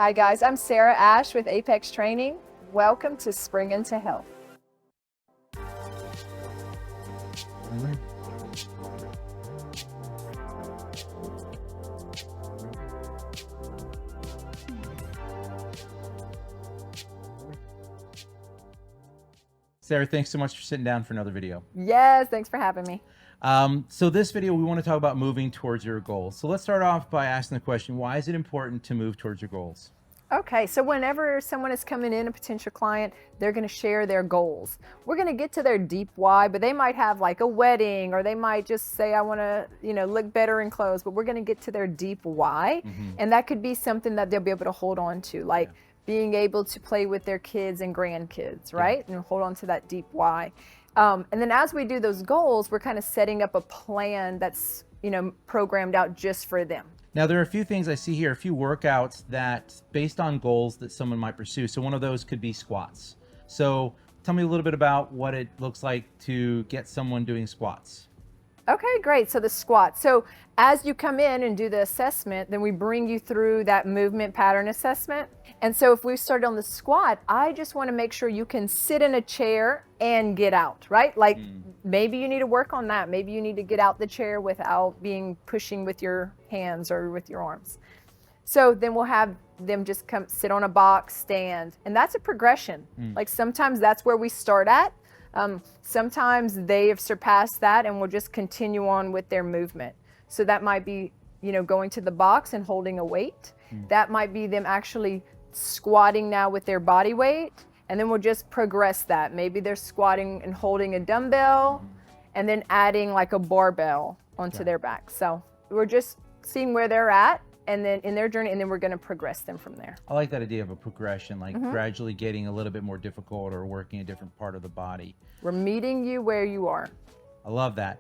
Hi guys, I'm Sarah Ash with Apex Training. Welcome to Spring into Health. Sarah, thanks so much for sitting down for another video. Yes, thanks for having me. So this video, we want to talk about moving towards your goals. So let's start off by asking the question, why is it important to move towards your goals? Okay, so whenever someone is coming in, a potential client, they're going to share their goals. We're going to get to their deep why, but they might have like a wedding, or they might just say, I want to, look better in clothes, but we're going to get to their deep why. And that could be something that they'll be able to hold on to, like being able to play with their kids and grandkids, right? And hold on to that deep why. And then as we do those goals, we're kind of setting up a plan that's, programmed out just for them. Now, there are a few things I see here, a few workouts that based on goals that someone might pursue. So one of those could be squats. So tell me a little bit about what it looks like to get someone doing squats. Okay, great. So the squat. So as you come in and do the assessment, then we bring you through that movement pattern assessment. And so if we start on the squat, I just want to make sure you can sit in a chair and get out, right? Like maybe you need to work on that. Maybe you need to get out the chair without pushing with your hands or with your arms. So then we'll have them just come sit on a box, stand, and that's a progression. Like sometimes that's where we start at. Sometimes they have surpassed that and will just continue on with their movement. So that might be, going to the box and holding a weight. That might be them actually squatting now with their body weight. And then we'll just progress that. Maybe they're squatting and holding a dumbbell and then adding like a barbell onto their back. So we're just seeing where they're at and then in their journey, and then we're going to progress them from there. I like that idea of a progression, like gradually getting a little bit more difficult or working a different part of the body. We're meeting you where you are. I love that.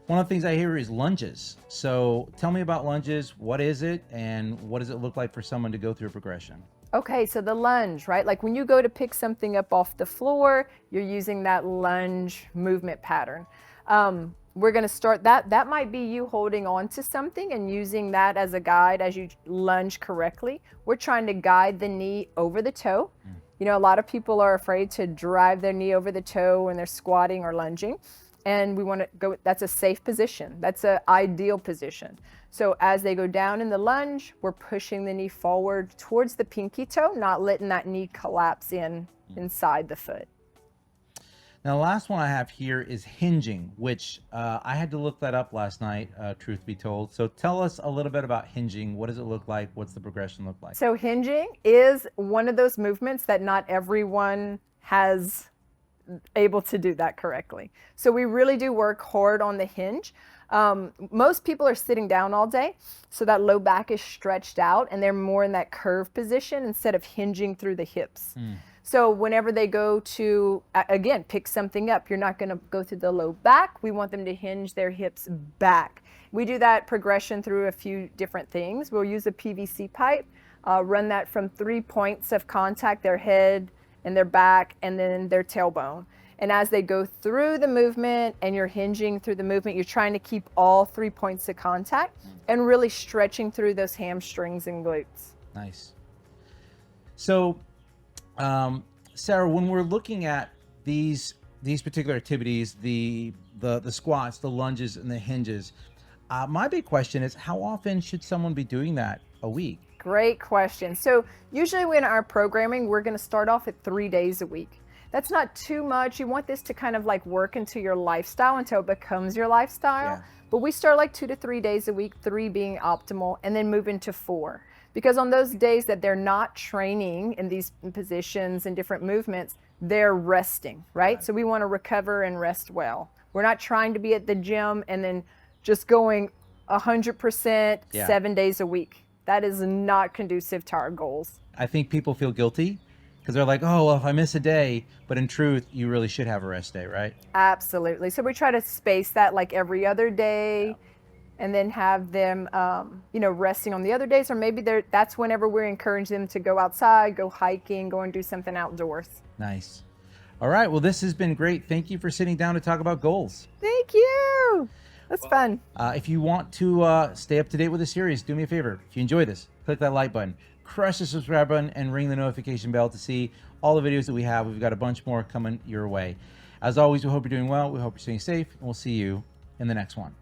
One of the things I hear is lunges. So tell me about lunges. What is it, and what does it look like for someone to go through a progression? Okay, so the lunge, right? Like when you go to pick something up off the floor, you're using that lunge movement pattern. We're going to start that might be you holding on to something and using that as a guide as you lunge correctly. We're trying to guide the knee over the toe. A lot of people are afraid to drive their knee over the toe when they're squatting or lunging. And we want to go, that's a safe position. That's an ideal position. So as they go down in the lunge, we're pushing the knee forward towards the pinky toe, not letting that knee collapse inside the foot. Now, the last one I have here is hinging, which I had to look that up last night, truth be told. So tell us a little bit about hinging. What does it look like? What's the progression look like? So hinging is one of those movements that not everyone has able to do that correctly. So we really do work hard on the hinge. Most people are sitting down all day, so that low back is stretched out and they're more in that curve position instead of hinging through the hips. So whenever they go to, again, pick something up, you're not going to go through the low back. We want them to hinge their hips back. We do that progression through a few different things. We'll use a PVC pipe, run that from 3 points of contact, their head and their back, and then their tailbone. And as they go through the movement and you're hinging through the movement, you're trying to keep all 3 points of contact and really stretching through those hamstrings and glutes. Nice. So, Sarah, when we're looking at these particular activities, the squats, the lunges, and the hinges, my big question is, how often should someone be doing that a week? Great question. So usually in our programming, we're going to start off at 3 days a week. That's not too much. You want this to kind of like work into your lifestyle until it becomes your lifestyle. But we start like 2 to 3 days a week, 3 being optimal, and then move into 4. Because on those days that they're not training in these positions and different movements, they're resting, right? So we want to recover and rest well. We're not trying to be at the gym and then just going 100% 7 days a week. That is not conducive to our goals. I think people feel guilty because they're like, oh, well, if I miss a day, but in truth, you really should have a rest day, right? Absolutely. So we try to space that like every other day. And then have them, resting on the other days, or maybe that's whenever we encourage them to go outside, go hiking, go and do something outdoors. Nice. All right. Well, this has been great. Thank you for sitting down to talk about goals. Thank you. That's fun. If you want to stay up to date with the series, do me a favor. If you enjoy this, click that like button. crush the subscribe button and ring the notification bell to see all the videos that we have. We've got a bunch more coming your way. As always, we hope you're doing well. We hope you're staying safe, and we'll see you in the next one.